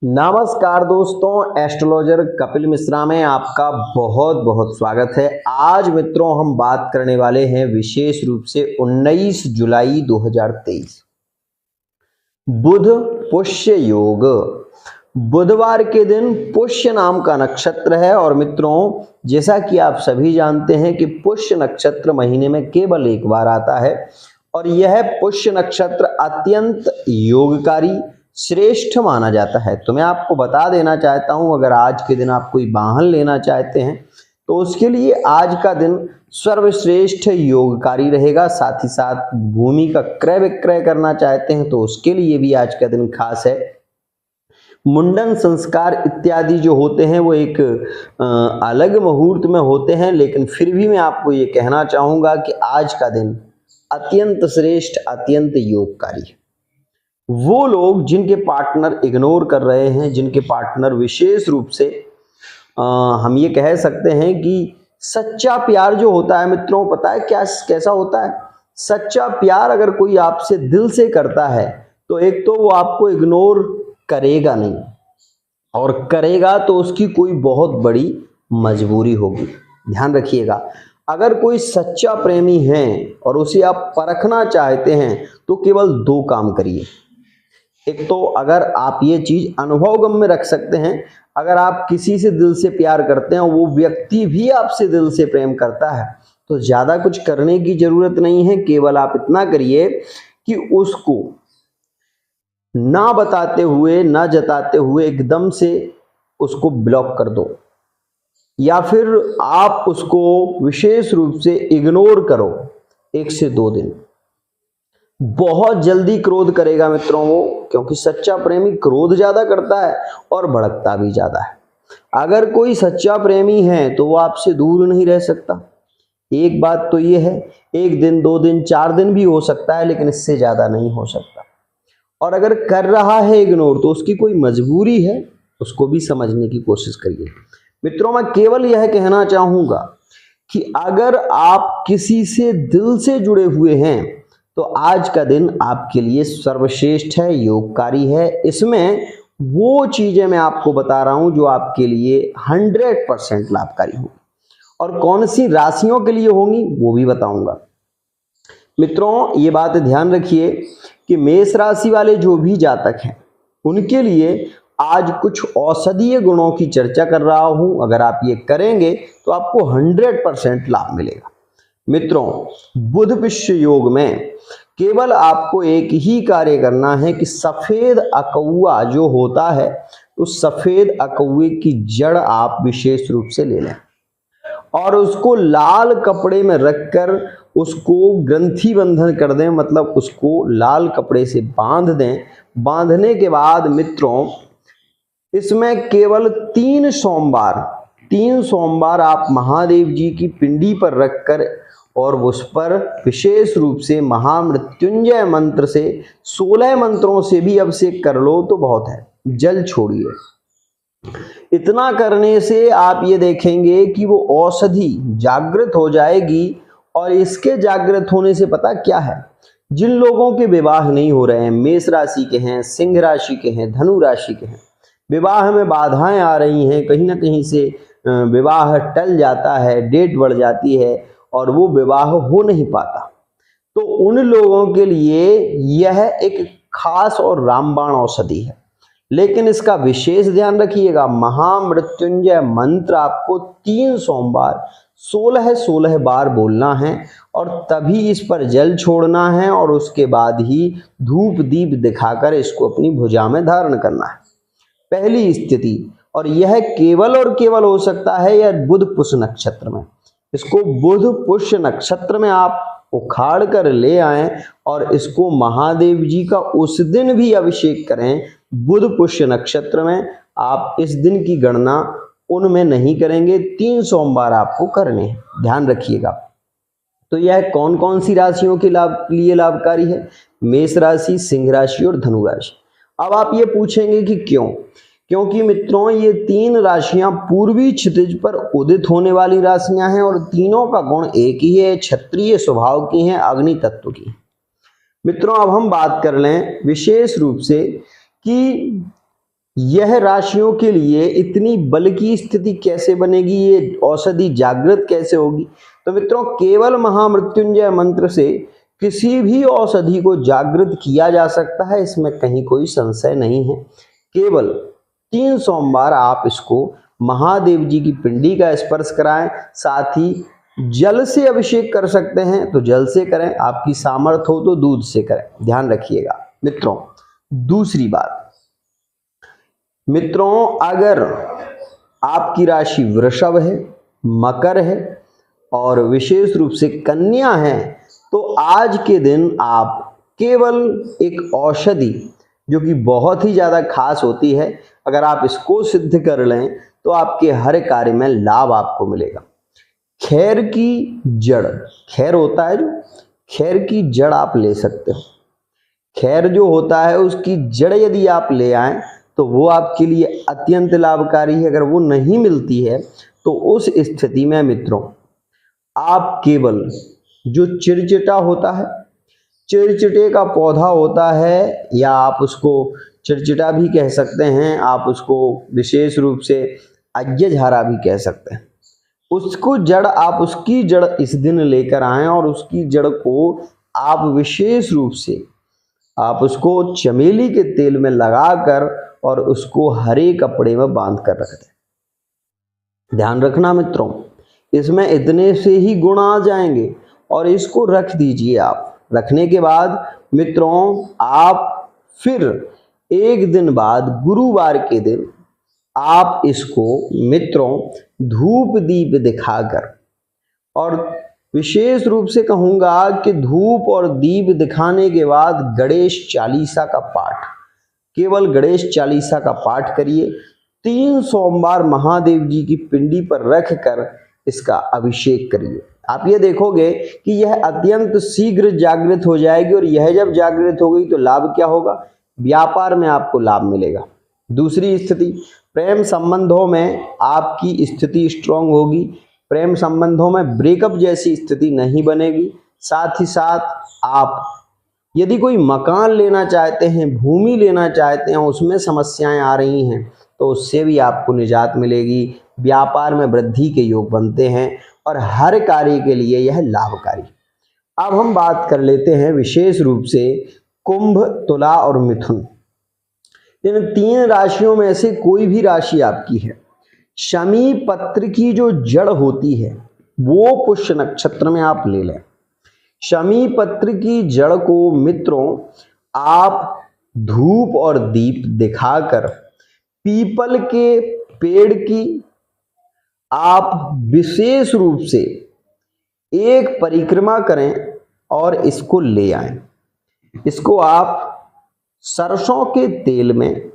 नमस्कार दोस्तों, एस्ट्रोलॉजर कपिल मिश्रा में आपका बहुत बहुत स्वागत है। आज मित्रों हम बात करने वाले हैं विशेष रूप से 19 जुलाई 2023 बुध पुष्य योग। बुधवार के दिन पुष्य नाम का नक्षत्र है और मित्रों जैसा कि आप सभी जानते हैं कि पुष्य नक्षत्र महीने में केवल एक बार आता है और यह पुष्य नक्षत्र अत्यंत योगकारी श्रेष्ठ माना जाता है। तो मैं आपको बता देना चाहता हूं, अगर आज के दिन आप कोई वाहन लेना चाहते हैं तो उसके लिए आज का दिन सर्वश्रेष्ठ योगकारी रहेगा। साथ ही साथ भूमि का क्रय विक्रय करना चाहते हैं तो उसके लिए भी आज का दिन खास है। मुंडन संस्कार इत्यादि जो होते हैं वो एक अलग मुहूर्त में होते हैं, लेकिन फिर भी मैं आपको ये कहना चाहूंगा कि आज का दिन अत्यंत श्रेष्ठ अत्यंत योगकारी है। वो लोग जिनके पार्टनर इग्नोर कर रहे हैं, जिनके पार्टनर विशेष रूप से हम ये कह सकते हैं कि सच्चा प्यार जो होता है मित्रों, पता है क्या कैसा होता है? सच्चा प्यार अगर कोई आपसे दिल से करता है तो एक तो वो आपको इग्नोर करेगा नहीं, और करेगा तो उसकी कोई बहुत बड़ी मजबूरी होगी। ध्यान रखिएगा, अगर कोई सच्चा प्रेमी है और उसे आप परखना चाहते हैं तो केवल दो काम करिए। एक तो अगर आप ये चीज अनुभवगम में रख सकते हैं, अगर आप किसी से दिल से प्यार करते हैं और वो व्यक्ति भी आपसे दिल से प्रेम करता है तो ज्यादा कुछ करने की जरूरत नहीं है। केवल आप इतना करिए कि उसको ना बताते हुए ना जताते हुए एकदम से उसको ब्लॉक कर दो, या फिर आप उसको विशेष रूप से इग्नोर करो 1 से 2 दिन। बहुत जल्दी क्रोध करेगा मित्रों वो, क्योंकि सच्चा प्रेमी क्रोध ज्यादा करता है और भड़कता भी ज्यादा है। अगर कोई सच्चा प्रेमी है तो वो आपसे दूर नहीं रह सकता। एक बात तो ये है, 1 दिन 2 दिन 4 दिन भी हो सकता है, लेकिन इससे ज्यादा नहीं हो सकता। और अगर कर रहा है इग्नोर तो उसकी कोई मजबूरी है, उसको भी समझने की कोशिश करिए। मित्रों मैं केवल यह कहना चाहूंगा कि अगर आप किसी से दिल से जुड़े हुए हैं तो आज का दिन आपके लिए सर्वश्रेष्ठ है, योगकारी है। इसमें वो चीजें मैं आपको बता रहा हूं जो आपके लिए 100% लाभकारी होंगी, और कौन सी राशियों के लिए होंगी वो भी बताऊंगा। मित्रों ये बात ध्यान रखिए कि मेष राशि वाले जो भी जातक हैं उनके लिए आज कुछ औषधीय गुणों की चर्चा कर रहा हूं। अगर आप ये करेंगे तो आपको 100% लाभ मिलेगा। मित्रों बुध पुष्य योग में केवल आपको एक ही कार्य करना है कि सफेद अकौआ जो होता है उस सफेद अकौए की जड़ आप विशेष रूप से ले लें और उसको लाल कपड़े में रखकर उसको ग्रंथि बंधन कर दें, मतलब उसको लाल कपड़े से बांध दें। बांधने के बाद मित्रों इसमें केवल 3 सोमवार आप महादेव जी की पिंडी पर रखकर और उस पर विशेष रूप से महामृत्युंजय मंत्र से 16 मंत्रों से भी अभिषेक कर लो तो बहुत है। जल छोड़िए। इतना करने से आप ये देखेंगे कि वो औषधि जागृत हो जाएगी। और इसके जागृत होने से पता क्या है, जिन लोगों के विवाह नहीं हो रहे हैं, मेष राशि के हैं, सिंह राशि के हैं, धनु राशि के हैं, विवाह में बाधाएं आ रही हैं, कहीं ना कहीं से विवाह टल जाता है, डेट बढ़ जाती है और वो विवाह हो नहीं पाता, तो उन लोगों के लिए यह एक खास और रामबाण औषधि है। लेकिन इसका विशेष ध्यान रखिएगा, महामृत्युंजय मंत्र आपको 3 सोमवार 16 बार बोलना है और तभी इस पर जल छोड़ना है और उसके बाद ही धूप दीप दिखाकर इसको अपनी भुजा में धारण करना है, पहली स्थिति। और यह केवल और केवल हो सकता है यह बुध पुष्य नक्षत्र में। इसको बुध पुष्य नक्षत्र में आप उखाड़ कर ले आएं और इसको महादेव जी का उस दिन भी अभिषेक करें। बुध पुष्य नक्षत्र में आप इस दिन की गणना उनमें नहीं करेंगे, 3 सोमवार आपको करने हैं, ध्यान रखिएगा। तो यह कौन कौन सी राशियों के लिए लाभकारी है? मेष राशि, सिंह राशि और धनु राशि। अब आप ये पूछेंगे कि क्यों? क्योंकि मित्रों ये 3 राशियां पूर्वी क्षितिज पर उदित होने वाली राशियां हैं और तीनों का गुण एक ही है, क्षत्रिय स्वभाव की हैं, अग्नि तत्व की। मित्रों अब हम बात कर लें विशेष रूप से कि यह राशियों के लिए इतनी बल की स्थिति कैसे बनेगी, ये औषधि जागृत कैसे होगी? तो मित्रों, केवल महामृत्युंजय मंत्र से किसी भी औषधि को जागृत किया जा सकता है, इसमें कहीं कोई संशय नहीं है। केवल 3 सोमवार आप इसको महादेव जी की पिंडी का स्पर्श कराएं, साथ ही जल से अभिषेक कर सकते हैं तो जल से करें, आपकी सामर्थ्य हो तो दूध से करें, ध्यान रखिएगा। मित्रों, दूसरी बात, मित्रों अगर आपकी राशि वृषभ है, मकर है और विशेष रूप से कन्या है, तो आज के दिन आप केवल एक औषधि जो कि बहुत ही ज़्यादा खास होती है, अगर आप इसको सिद्ध कर लें तो आपके हर कार्य में लाभ आपको मिलेगा। खैर की जड़, खैर होता है जो, खैर की जड़ आप ले सकते हो। खैर जो होता है उसकी जड़ यदि आप ले आएं तो वो आपके लिए अत्यंत लाभकारी है। अगर वो नहीं मिलती है तो उस स्थिति में मित्रों आप केवल जो चिरचिटा होता है, चिरचिटे का पौधा होता है, या आप उसको चिरचिटा भी कह सकते हैं, आप उसको विशेष रूप से अज्ञझारा भी कह सकते हैं, उसको जड़ आप उसकी जड़ इस दिन लेकर आएं और उसकी जड़ को आप विशेष रूप से आप उसको चमेली के तेल में लगाकर और उसको हरे कपड़े में बांध कर रख दें। ध्यान रखना मित्रों, इसमें इतने से ही गुण आ जाएंगे और इसको रख दीजिए आप। रखने के बाद मित्रों आप फिर एक दिन बाद गुरुवार के दिन आप इसको मित्रों धूप दीप दिखाकर, और विशेष रूप से कहूंगा कि धूप और दीप दिखाने के बाद गणेश चालीसा का पाठ, केवल गणेश चालीसा का पाठ करिए। 3 सोमवार महादेव जी की पिंडी पर रख कर इसका अभिषेक करिए। आप ये देखोगे कि यह अत्यंत शीघ्र जागृत हो जाएगी, और यह जब जागृत हो गई तो लाभ क्या होगा? व्यापार में आपको लाभ मिलेगा। दूसरी स्थिति, प्रेम संबंधों में आपकी स्थिति स्ट्रांग होगी, प्रेम संबंधों में ब्रेकअप जैसी स्थिति नहीं बनेगी। साथ ही साथ आप यदि कोई मकान लेना चाहते हैं, भूमि लेना चाहते हैं, उसमें समस्याएं आ रही हैं तो उससे भी आपको निजात मिलेगी। व्यापार में वृद्धि के योग बनते हैं और हर कार्य के लिए यह लाभकारी। अब हम बात कर लेते हैं विशेष रूप से कुंभ, तुला और मिथुन। इन 3 राशियों में से कोई भी राशि आपकी है, शमी पत्र की जो जड़ होती है वो पुष्य नक्षत्र में आप ले लें। शमी पत्र की जड़ को मित्रों आप धूप और दीप दिखाकर पीपल के पेड़ की आप विशेष रूप से एक परिक्रमा करें और इसको ले आएं। इसको आप सरसों के तेल में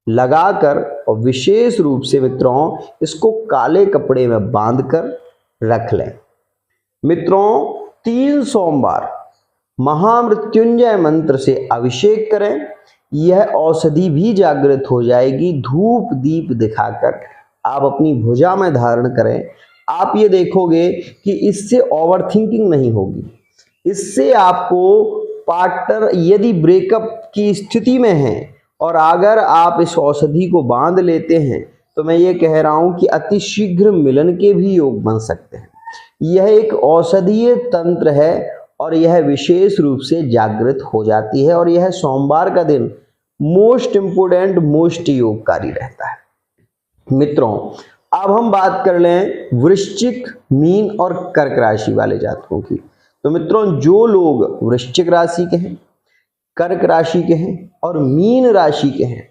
लगाकर और विशेष रूप से मित्रों इसको काले कपड़े में बांधकर रख लें। मित्रों 3 सोमवार महामृत्युंजय मंत्र से अभिषेक करें, यह औषधि भी जागृत हो जाएगी। धूप दीप दिखाकर आप अपनी भुजा में धारण करें। आप ये देखोगे कि इससे ओवरथिंकिंग नहीं होगी, इससे आपको पार्टनर यदि ब्रेकअप की स्थिति में है और अगर आप इस औषधि को बांध लेते हैं तो मैं ये कह रहा हूं कि अति शीघ्र मिलन के भी योग बन सकते हैं। यह एक औषधीय तंत्र है और यह विशेष रूप से जागृत हो जाती है, और यह सोमवार का दिन मोस्ट इंपोर्टेंट, मोस्ट योगकारी रहता है। मित्रों अब हम बात कर लें वृश्चिक, मीन और कर्क राशि वाले जातकों की। तो मित्रों जो लोग वृश्चिक राशि के हैं, कर्क राशि के हैं और मीन राशि के हैं,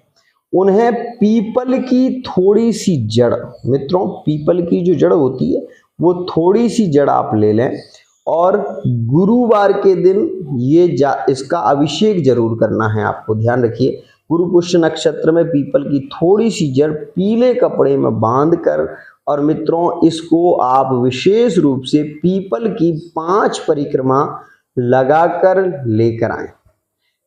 उन्हें पीपल की थोड़ी सी जड़, मित्रों पीपल की जो जड़ होती है वो थोड़ी सी जड़ आप ले लें और गुरुवार के दिन ये इसका अभिषेक जरूर करना है आपको। ध्यान रखिए, गुरु पुष्य नक्षत्र में पीपल की थोड़ी सी जड़ पीले कपड़े में बांधकर और मित्रों इसको आप विशेष रूप से पीपल की 5 परिक्रमा लगाकर लेकर आएं।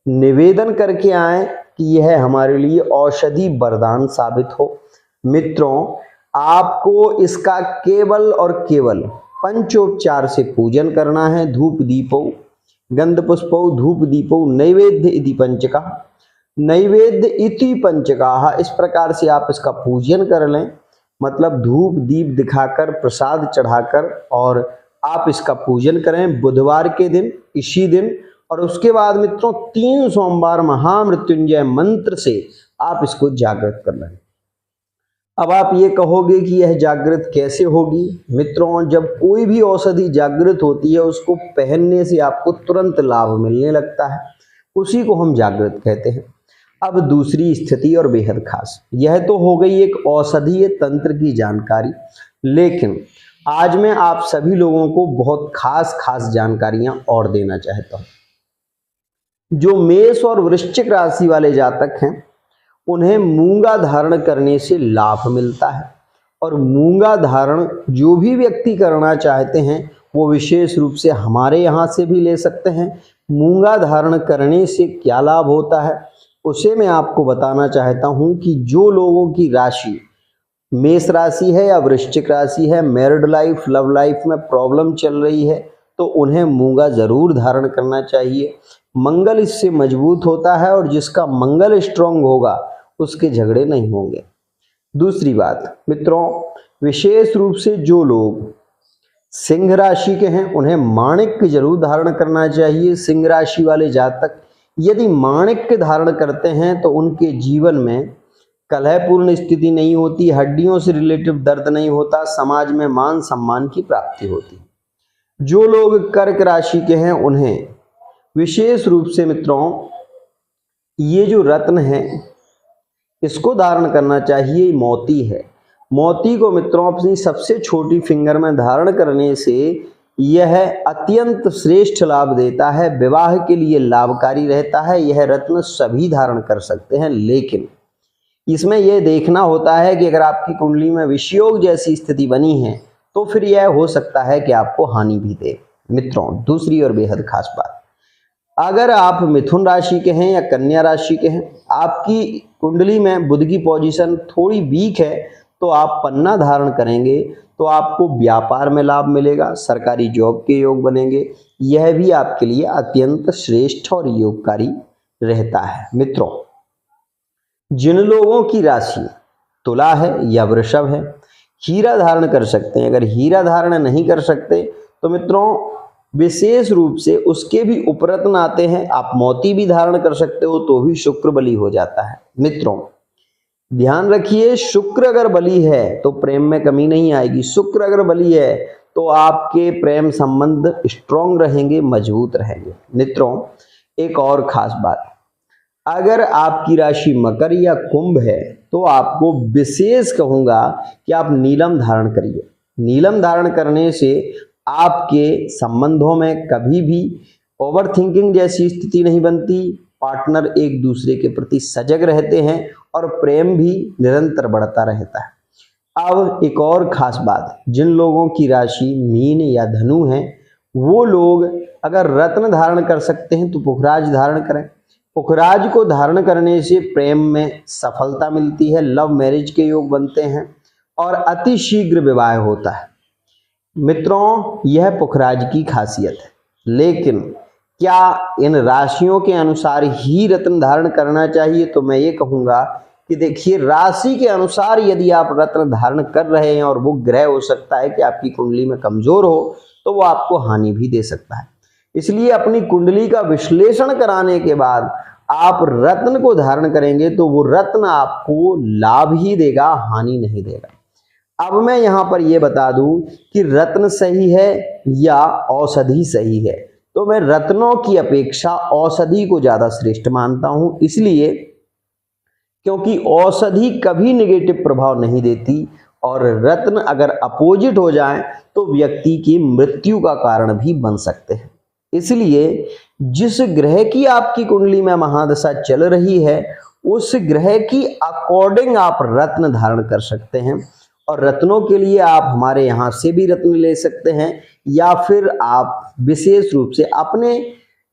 निवेदन करके आएं कि यह हमारे लिए औषधि वरदान साबित हो। मित्रों आपको इसका केवल और केवल पंचोपचार से पूजन करना है। धूप दीपो गंध पुष्पो धूप दीपो नैवेद्य इति पंचका। नैवेद्य इति पंचकाह, इस प्रकार से आप इसका पूजन कर लें, मतलब धूप दीप दिखाकर प्रसाद चढ़ाकर और आप इसका पूजन करें बुधवार के दिन, इसी दिन। और उसके बाद मित्रों 3 सोमवार महामृत्युंजय मंत्र से आप इसको जागृत कर लें। अब आप ये कहोगे कि यह जागृत कैसे होगी? मित्रों, जब कोई भी औषधि जागृत होती है उसको पहनने से आपको तुरंत लाभ मिलने लगता है, उसी को हम जागृत कहते हैं। अब दूसरी स्थिति और बेहद खास, यह तो हो गई एक औषधीय तंत्र की जानकारी, लेकिन आज मैं आप सभी लोगों को बहुत खास जानकारियां और देना चाहता हूं। जो मेष और वृश्चिक राशि वाले जातक हैं उन्हें मूंगा धारण करने से लाभ मिलता है, और मूंगा धारण जो भी व्यक्ति करना चाहते हैं वो विशेष रूप से हमारे यहाँ से भी ले सकते हैं। मूंगा धारण करने से क्या लाभ होता है उसे मैं आपको बताना चाहता हूँ कि जो लोगों की राशि मेष राशि है या वृश्चिक राशि है, मैरिड लाइफ लव लाइफ में प्रॉब्लम चल रही है, तो उन्हें मूंगा जरूर धारण करना चाहिए। मंगल इससे मजबूत होता है और जिसका मंगल स्ट्रांग होगा उसके झगड़े नहीं होंगे। दूसरी बात मित्रों, विशेष रूप से जो लोग सिंह राशि के हैं उन्हें माणिक्य जरूर धारण करना चाहिए। सिंह राशि वाले जातक यदि माणिक्य धारण करते हैं तो उनके जीवन में कलहपूर्ण स्थिति नहीं होती, हड्डियों से रिलेटिव दर्द नहीं होता, समाज में मान सम्मान की प्राप्ति होती। जो लोग कर्क राशि के हैं उन्हें विशेष रूप से मित्रों ये जो रत्न है इसको धारण करना चाहिए। मोती है, मोती को मित्रों अपनी सबसे छोटी फिंगर में धारण करने से यह अत्यंत श्रेष्ठ लाभ देता है, विवाह के लिए लाभकारी रहता है। यह रत्न सभी धारण कर सकते हैं, लेकिन इसमें यह देखना होता है कि अगर आपकी कुंडली में विषयोग जैसी स्थिति बनी है तो फिर यह हो सकता है कि आपको हानि भी दे। मित्रों, दूसरी और बेहद खास बात, अगर आप मिथुन राशि के हैं या कन्या राशि के हैं, आपकी कुंडली में बुध की पोजीशन थोड़ी वीक है, तो आप पन्ना धारण करेंगे तो आपको व्यापार में लाभ मिलेगा, सरकारी जॉब के योग बनेंगे। यह भी आपके लिए अत्यंत श्रेष्ठ और योगकारी रहता है। मित्रों, जिन लोगों की राशि तुला है या वृषभ है, हीरा धारण कर सकते हैं। अगर हीरा धारण नहीं कर सकते तो मित्रों विशेष रूप से उसके भी उपरत्न आते हैं, आप मोती भी धारण कर सकते हो तो भी शुक्र बली हो जाता है। मित्रों ध्यान रखिए, शुक्र अगर बली है तो प्रेम में कमी नहीं आएगी। शुक्र अगर बली है तो आपके प्रेम संबंध स्ट्रांग रहेंगे, मजबूत रहेंगे। मित्रों एक और खास बात, अगर आपकी राशि मकर या कुंभ है तो आपको विशेष कहूंगा कि आप नीलम धारण करिए। नीलम धारण करने से आपके संबंधों में कभी भी ओवर थिंकिंग जैसी स्थिति नहीं बनती, पार्टनर एक दूसरे के प्रति सजग रहते हैं और प्रेम भी निरंतर बढ़ता रहता है। अब एक और खास बात, जिन लोगों की राशि मीन या धनु है वो लोग अगर रत्न धारण कर सकते हैं तो पुखराज धारण करें। पुखराज को धारण करने से प्रेम में सफलता मिलती है, लव मैरिज के योग बनते हैं और अति शीघ्र विवाह होता है। मित्रों यह पुखराज की खासियत है, लेकिन क्या इन राशियों के अनुसार ही रत्न धारण करना चाहिए? तो मैं ये कहूँगा कि देखिए, राशि के अनुसार यदि आप रत्न धारण कर रहे हैं और वो ग्रह हो सकता है कि आपकी कुंडली में कमजोर हो तो वो आपको हानि भी दे सकता है। इसलिए अपनी कुंडली का विश्लेषण कराने के बाद आप रत्न को धारण करेंगे तो वो रत्न आपको लाभ ही देगा, हानि नहीं देगा। अब मैं यहाँ पर यह बता दूं कि रत्न सही है या औषधि सही है, तो मैं रत्नों की अपेक्षा औषधि को ज्यादा श्रेष्ठ मानता हूं। इसलिए क्योंकि औषधि कभी नेगेटिव प्रभाव नहीं देती और रत्न अगर अपोजिट हो जाए तो व्यक्ति की मृत्यु का कारण भी बन सकते हैं। इसलिए जिस ग्रह की आपकी कुंडली में महादशा चल रही है उस ग्रह की अकॉर्डिंग आप रत्न धारण कर सकते हैं, और रत्नों के लिए आप हमारे यहाँ से भी रत्न ले सकते हैं या फिर आप विशेष रूप से अपने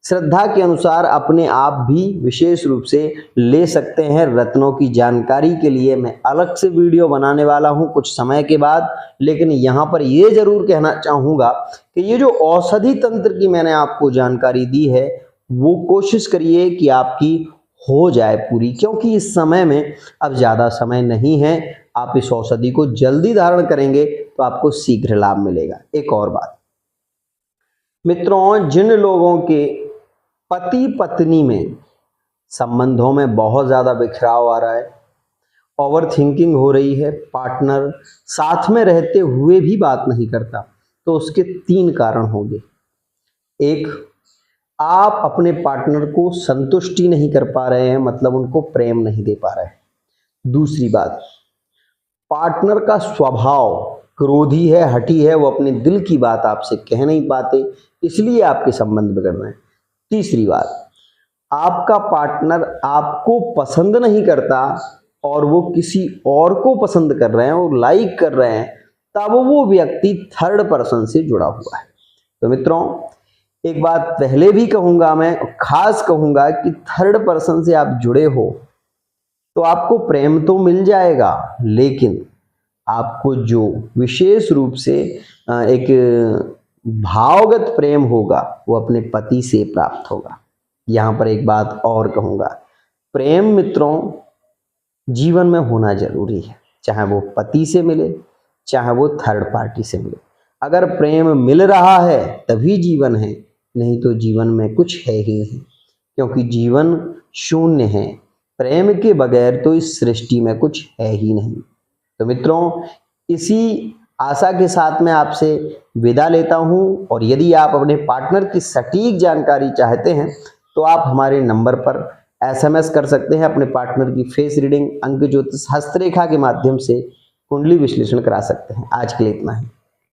श्रद्धा के अनुसार अपने आप भी विशेष रूप से ले सकते हैं। रत्नों की जानकारी के लिए मैं अलग से वीडियो बनाने वाला हूं कुछ समय के बाद, लेकिन यहाँ पर ये जरूर कहना चाहूँगा कि ये जो औषधि तंत्र की मैंने आपको जानकारी दी है वो कोशिश करिए कि आपकी हो जाए पूरी, क्योंकि इस समय में अब ज़्यादा समय नहीं है। आप इस औषधि को जल्दी धारण करेंगे तो आपको शीघ्र लाभ मिलेगा। एक और बात मित्रों, जिन लोगों के पति पत्नी में संबंधों में बहुत ज़्यादा बिखराव आ रहा है, ओवर थिंकिंग हो रही है, पार्टनर साथ में रहते हुए भी बात नहीं करता, तो उसके 3 कारण होंगे। एक, आप अपने पार्टनर को संतुष्टि नहीं कर पा रहे हैं, मतलब उनको प्रेम नहीं दे पा रहे हैं। दूसरी बात, पार्टनर का स्वभाव क्रोधी है, हठी है, वो अपने दिल की बात आपसे कह नहीं पाते, इसलिए आपके संबंध बिगड़ रहे हैं। तीसरी बात, आपका पार्टनर आपको पसंद नहीं करता और वो किसी और को पसंद कर रहे हैं और लाइक कर रहे हैं, तब वो व्यक्ति थर्ड पर्सन से जुड़ा हुआ है। तो मित्रों, एक बात पहले भी कहूंगा, मैं खास कहूंगा कि थर्ड पर्सन से आप जुड़े हो तो आपको प्रेम तो मिल जाएगा, लेकिन आपको जो विशेष रूप से एक भावगत प्रेम होगा वो अपने पति से प्राप्त होगा। यहाँ पर एक बात और कहूँगा, प्रेम मित्रों जीवन में होना जरूरी है, चाहे वो पति से मिले चाहे वो थर्ड पार्टी से मिले। अगर प्रेम मिल रहा है तभी जीवन है, नहीं तो जीवन में कुछ है ही नहीं, क्योंकि जीवन शून्य है। प्रेम के बगैर तो इस सृष्टि में कुछ है ही नहीं। तो मित्रों, इसी आशा के साथ मैं आपसे विदा लेता हूं, और यदि आप अपने पार्टनर की सटीक जानकारी चाहते हैं तो आप हमारे नंबर पर SMS कर सकते हैं। अपने पार्टनर की फेस रीडिंग, अंक ज्योतिष, हस्तरेखा के माध्यम से कुंडली विश्लेषण करा सकते हैं। आज के लिए इतना ही।